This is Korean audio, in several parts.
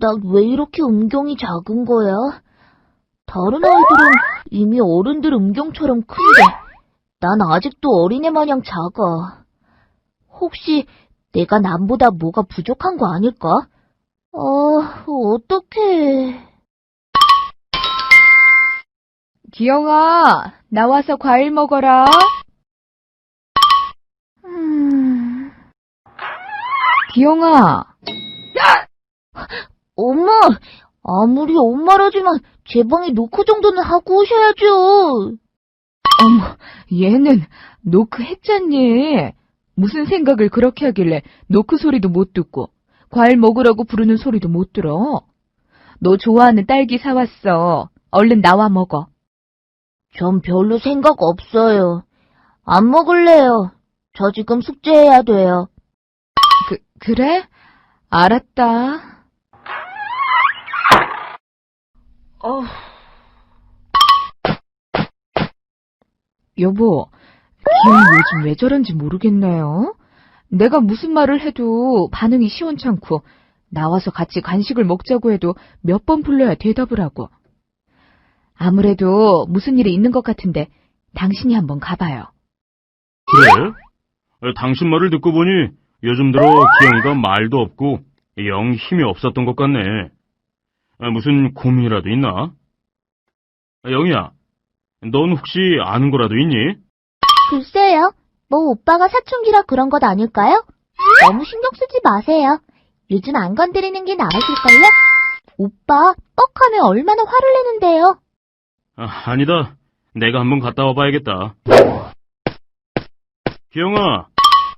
나 왜 이렇게 음경이 작은 거야? 다른 아이들은 이미 어른들 음경처럼 큰데 난 아직도 어린애 마냥 작아. 혹시 내가 남보다 뭐가 부족한 거 아닐까? 어떡해. 기영아, 나와서 과일 먹어라. 기영아. 엄마! 아무리 엄마라지만 제 방에 노크 정도는 하고 오셔야죠. 어머, 얘는 노크 했잖니. 무슨 생각을 그렇게 하길래 노크 소리도 못 듣고 과일 먹으라고 부르는 소리도 못 들어. 너 좋아하는 딸기 사왔어. 얼른 나와 먹어. 전 별로 생각 없어요. 안 먹을래요. 저 지금 숙제해야 돼요. 그래? 알았다. 여보, 기영이 요즘 왜 저런지 모르겠네요. 내가 무슨 말을 해도 반응이 시원찮고 나와서 같이 간식을 먹자고 해도 몇 번 불러야 대답을 하고. 아무래도 무슨 일이 있는 것 같은데 당신이 한번 가봐요. 그래? 당신 말을 듣고 보니 요즘 들어 기영이가 말도 없고 영 힘이 없었던 것 같네. 무슨 고민이라도 있나? 영희야, 넌 혹시 아는 거라도 있니? 글쎄요. 뭐 오빠가 사춘기라 그런 것 아닐까요? 너무 신경 쓰지 마세요. 요즘 안 건드리는 게 나으실걸요? 오빠 뻑하면 얼마나 화를 내는데요. 아니다. 내가 한번 갔다 와봐야겠다. 기영아,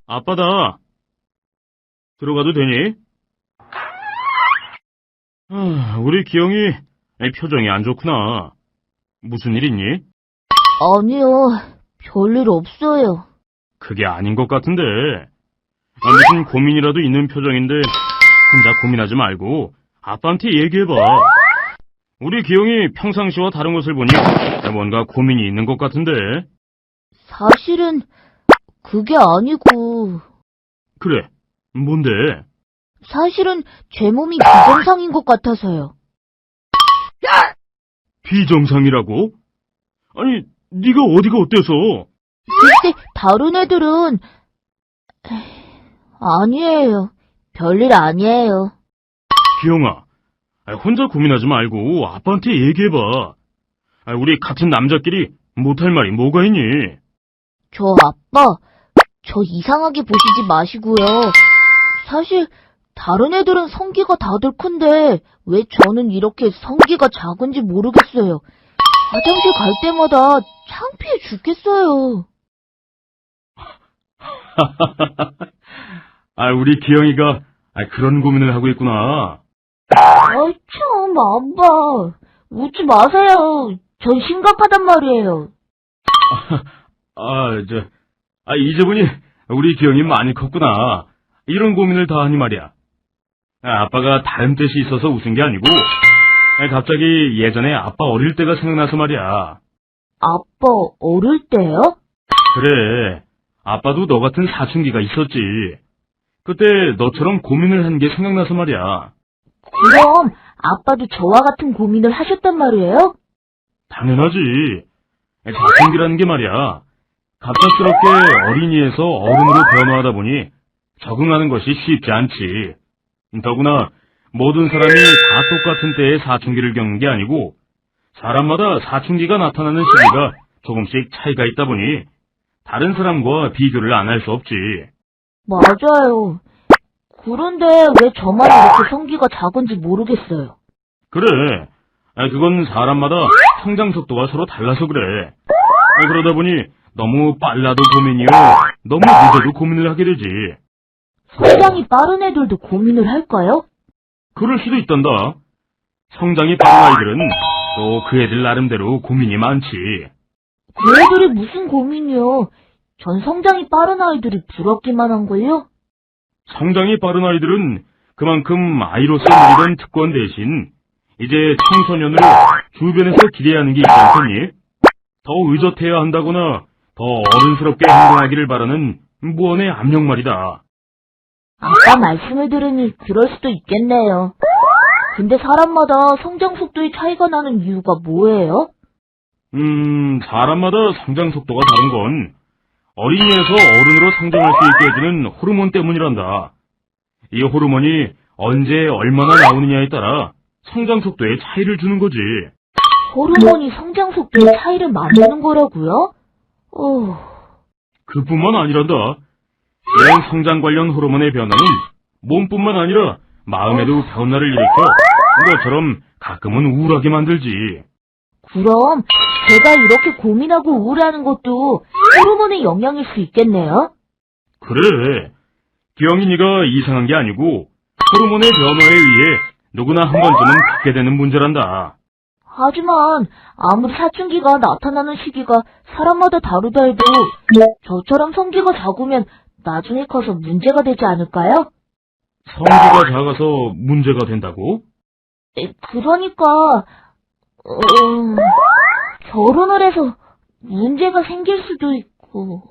아빠다. 들어가도 되니? 우리 기영이 표정이 안 좋구나. 무슨 일 있니? 아니요. 별일 없어요. 그게 아닌 것 같은데. 무슨 고민이라도 있는 표정인데 혼자 고민하지 말고 아빠한테 얘기해봐. 우리 기영이 평상시와 다른 것을 보니 뭔가 고민이 있는 것 같은데. 사실은 그게 아니고. 그래, 뭔데? 사실은 제 몸이 비정상인 것 같아서요. 비정상이라고? 아니, 네가 어디가 어때서? 글쎄, 다른 애들은... 아니에요. 별일 아니에요. 기영아, 혼자 고민하지 말고 아빠한테 얘기해봐. 우리 같은 남자끼리 못할 말이 뭐가 있니? 저 아빠, 저 이상하게 보시지 마시고요. 사실 다른 애들은 성기가 다들 큰데 왜 저는 이렇게 성기가 작은지 모르겠어요. 화장실 갈 때마다 창피해 죽겠어요. 우리 기영이가 그런 고민을 하고 있구나. 참, 아빠. 웃지 마세요. 전 심각하단 말이에요. 이제 보니 우리 기영이 많이 컸구나. 이런 고민을 다 하니 말이야. 아빠가 다른 뜻이 있어서 웃은 게 아니고 갑자기 예전에 아빠 어릴 때가 생각나서 말이야. 아빠 어릴 때요? 그래, 아빠도 너 같은 사춘기가 있었지. 그때 너처럼 고민을 한 게 생각나서 말이야. 그럼 아빠도 저와 같은 고민을 하셨단 말이에요? 당연하지. 사춘기라는 게 말이야, 갑작스럽게 어린이에서 어른으로 변화하다 보니 적응하는 것이 쉽지 않지. 더구나 모든 사람이 다 똑같은 때에 사춘기를 겪는 게 아니고 사람마다 사춘기가 나타나는 시기가 조금씩 차이가 있다 보니 다른 사람과 비교를 안 할 수 없지. 맞아요. 그런데 왜 저만 이렇게 성기가 작은지 모르겠어요. 그래, 그건 사람마다 성장 속도가 서로 달라서 그래. 그러다 보니 너무 빨라도 고민이요, 너무 늦어도 고민을 하게 되지. 성장이 빠른 애들도 고민을 할까요? 그럴 수도 있단다. 성장이 빠른 아이들은 또 그 애들 나름대로 고민이 많지. 그 애들이 무슨 고민이요? 전 성장이 빠른 아이들이 부럽기만 한걸요? 성장이 빠른 아이들은 그만큼 아이로서 누리던 특권 대신 이제 청소년으로 주변에서 기대하는 게 있지 않겠니? 더 의젓해야 한다거나 더 어른스럽게 행동하기를 바라는 무언의 압력 말이다. 아빠 말씀을 들으니 그럴 수도 있겠네요. 근데 사람마다 성장 속도의 차이가 나는 이유가 뭐예요? 사람마다 성장 속도가 다른 건 어린이에서 어른으로 성장할 수 있게 해주는 호르몬 때문이란다. 이 호르몬이 언제 얼마나 나오느냐에 따라 성장 속도에 차이를 주는 거지. 호르몬이 성장 속도의 차이를 만드는 거라고요? 그뿐만 아니란다. 이런 성장 관련 호르몬의 변화는 몸뿐만 아니라 마음에도 변화를 일으켜 너처럼 가끔은 우울하게 만들지. 그럼 제가 이렇게 고민하고 우울해하는 것도 호르몬의 영향일 수 있겠네요? 그래. 기영이 네가 이상한 게 아니고 호르몬의 변화에 의해 누구나 한 번쯤은 겪게 되는 문제란다. 하지만 아무리 사춘기가 나타나는 시기가 사람마다 다르다 해도 저처럼 성기가 작으면 나중에 커서 문제가 되지 않을까요? 성기가 작아서 문제가 된다고? 그러니까 결혼을 해서 문제가 생길 수도 있고.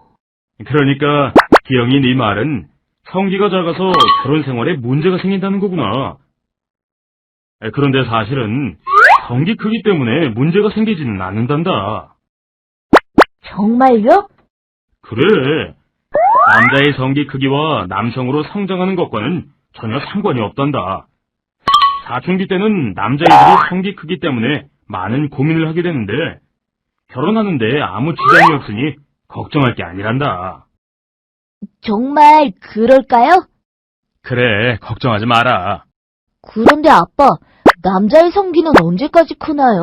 그러니까 기영이 네 말은 성기가 작아서 결혼 생활에 문제가 생긴다는 거구나. 그런데 사실은 성기 크기 때문에 문제가 생기지는 않는단다. 정말요? 그래. 남자의 성기 크기와 남성으로 성장하는 것과는 전혀 상관이 없단다. 사춘기 때는 남자애들이 성기 크기 때문에 많은 고민을 하게 되는데 결혼하는데 아무 지장이 없으니 걱정할 게 아니란다. 정말 그럴까요? 그래, 걱정하지 마라. 그런데 아빠, 남자의 성기는 언제까지 크나요?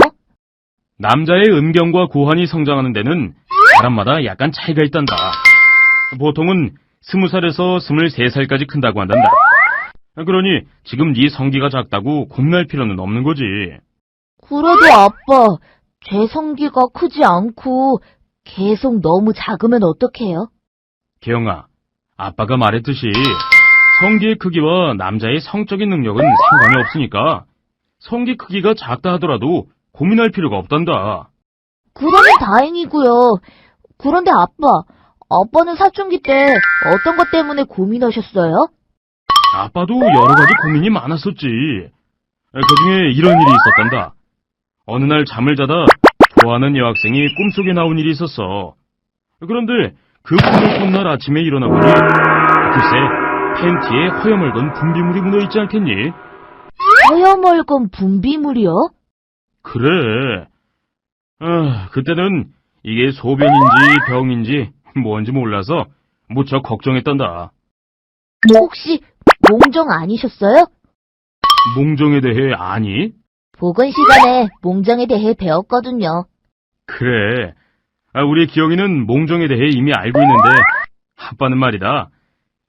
남자의 음경과 고환이 성장하는 데는 사람마다 약간 차이가 있단다. 보통은 20살에서 23살까지 큰다고 한단다. 그러니 지금 네 성기가 작다고 고민할 필요는 없는 거지. 그래도 아빠, 제 성기가 크지 않고 계속 너무 작으면 어떡해요? 기영아, 아빠가 말했듯이 성기의 크기와 남자의 성적인 능력은 상관이 없으니까 성기 크기가 작다 하더라도 고민할 필요가 없단다. 그러면 다행이고요. 그런데 아빠는 사춘기 때 어떤 것 때문에 고민하셨어요? 아빠도 여러 가지 고민이 많았었지. 그중에 이런 일이 있었단다. 어느 날 잠을 자다 좋아하는 여학생이 꿈속에 나온 일이 있었어. 그런데 그 꿈을 꾼 날 아침에 일어나 보니 글쎄 팬티에 허여멀건 분비물이 묻어있지 않겠니? 허여멀건 분비물이요? 그래. 그때는 이게 소변인지 병인지 뭔지 몰라서 무척 걱정했단다. 혹시 몽정 아니셨어요? 몽정에 대해 아니? 보건 시간에 몽정에 대해 배웠거든요. 그래. 우리 기영이는 몽정에 대해 이미 알고 있는데 아빠는 말이다.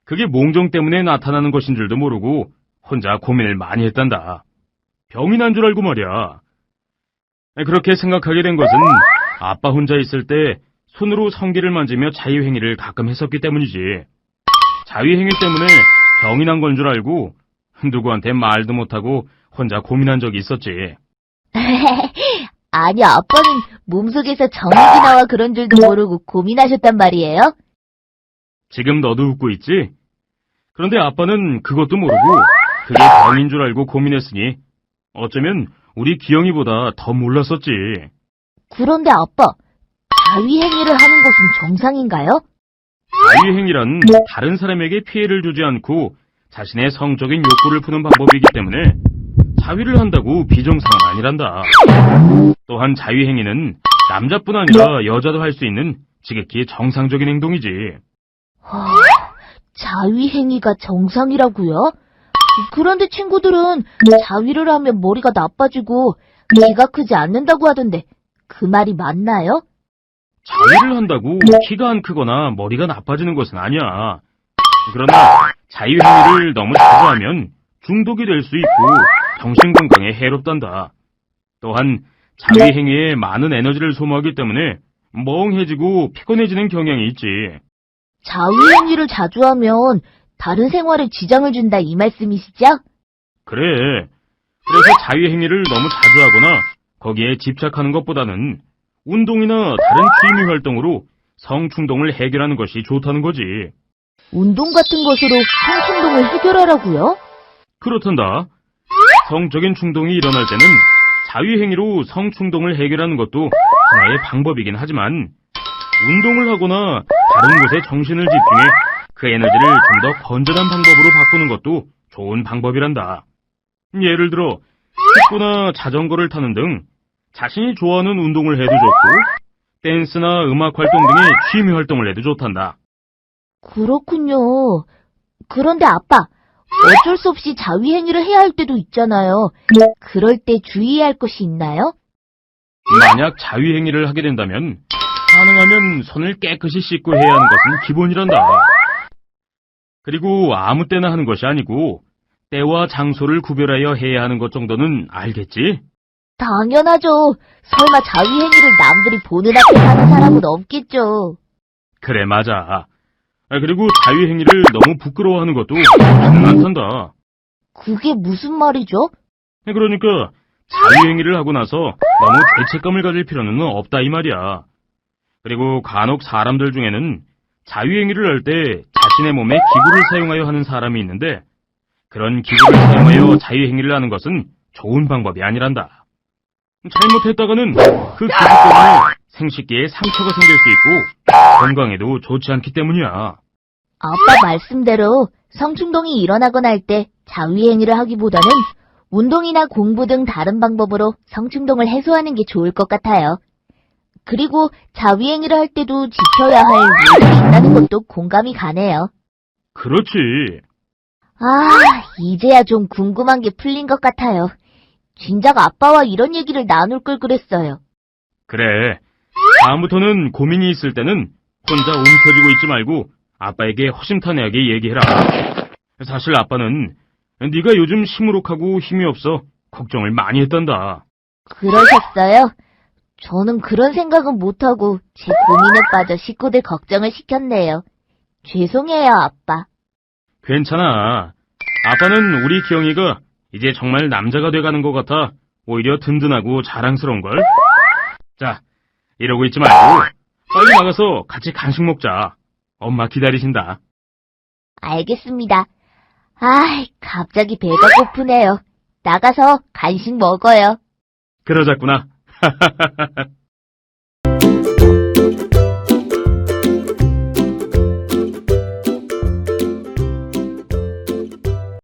그게 몽정 때문에 나타나는 것인 줄도 모르고 혼자 고민을 많이 했단다. 병이 난 줄 알고 말이야. 그렇게 생각하게 된 것은 아빠 혼자 있을 때 손으로 성기를 만지며 자위행위를 가끔 했었기 때문이지. 자위행위 때문에 병이 난 건 줄 알고 누구한테 말도 못하고 혼자 고민한 적이 있었지. 아니, 아빠는 몸속에서 정액이 나와 그런 줄도 모르고 고민하셨단 말이에요? 지금 너도 웃고 있지? 그런데 아빠는 그것도 모르고 그게 병인 줄 알고 고민했으니 어쩌면 우리 기영이보다 더 몰랐었지. 그런데 아빠, 자위행위를 하는 것은 정상인가요? 자위행위란 다른 사람에게 피해를 주지 않고 자신의 성적인 욕구를 푸는 방법이기 때문에 자위를 한다고 비정상은 아니란다. 또한 자위행위는 남자뿐 아니라 여자도 할 수 있는 지극히 정상적인 행동이지. 자위행위가 정상이라고요? 그런데 친구들은 자위를 하면 머리가 나빠지고 키가 크지 않는다고 하던데 그 말이 맞나요? 자위를 한다고 키가 안 크거나 머리가 나빠지는 것은 아니야. 그러나 자위행위를 너무 자주 하면 중독이 될 수 있고 정신건강에 해롭단다. 또한 자위행위에 많은 에너지를 소모하기 때문에 멍해지고 피곤해지는 경향이 있지. 자위행위를 자주 하면 다른 생활에 지장을 준다 이 말씀이시죠? 그래. 그래서 자위행위를 너무 자주 하거나 거기에 집착하는 것보다는 운동이나 다른 취미 활동으로 성충동을 해결하는 것이 좋다는 거지. 운동 같은 것으로 성충동을 해결하라고요? 그렇단다. 성적인 충동이 일어날 때는 자위행위로 성충동을 해결하는 것도 하나의 방법이긴 하지만 운동을 하거나 다른 곳에 정신을 집중해 그 에너지를 좀 더 건전한 방법으로 바꾸는 것도 좋은 방법이란다. 예를 들어 축구나 자전거를 타는 등 자신이 좋아하는 운동을 해도 좋고 댄스나 음악 활동 등의 취미 활동을 해도 좋단다. 그렇군요. 그런데 아빠, 어쩔 수 없이 자위행위를 해야 할 때도 있잖아요. 그럴 때 주의해야 할 것이 있나요? 만약 자위행위를 하게 된다면 가능하면 손을 깨끗이 씻고 해야 하는 것은 기본이란다. 그리고 아무 때나 하는 것이 아니고 때와 장소를 구별하여 해야 하는 것 정도는 알겠지? 당연하죠. 설마 자위행위를 남들이 보는 앞에 하는 사람은 없겠죠. 그래, 맞아. 그리고 자위행위를 너무 부끄러워하는 것도 좋지는 않단다. 그게 무슨 말이죠? 그러니까 자위행위를 하고 나서 너무 죄책감을 가질 필요는 없다 이 말이야. 그리고 간혹 사람들 중에는 자위행위를 할 때 자신의 몸에 기구를 사용하여 하는 사람이 있는데 그런 기구를 사용하여 자위행위를 하는 것은 좋은 방법이 아니란다. 잘못했다가는 그 기구 때문에 생식기에 상처가 생길 수 있고 건강에도 좋지 않기 때문이야. 아빠 말씀대로 성충동이 일어나거나 할 때 자위행위를 하기보다는 운동이나 공부 등 다른 방법으로 성충동을 해소하는 게 좋을 것 같아요. 그리고 자위행위를 할 때도 지켜야 할 룰이 있다는 것도 공감이 가네요. 그렇지. 이제야 좀 궁금한 게 풀린 것 같아요. 진작 아빠와 이런 얘기를 나눌 걸 그랬어요. 그래. 다음부터는 고민이 있을 때는 혼자 움켜쥐고 있지 말고 아빠에게 허심탄회하게 얘기해라. 사실 아빠는 네가 요즘 시무룩하고 힘이 없어 걱정을 많이 했단다. 그러셨어요? 저는 그런 생각은 못하고 제 고민에 빠져 식구들 걱정을 시켰네요. 죄송해요, 아빠. 괜찮아. 아빠는 우리 기영이가 이제 정말 남자가 돼가는 것 같아 오히려 든든하고 자랑스러운걸. 자, 이러고 있지 말고 빨리 나가서 같이 간식 먹자. 엄마 기다리신다. 알겠습니다. 갑자기 배가 고프네요. 나가서 간식 먹어요. 그러자꾸나.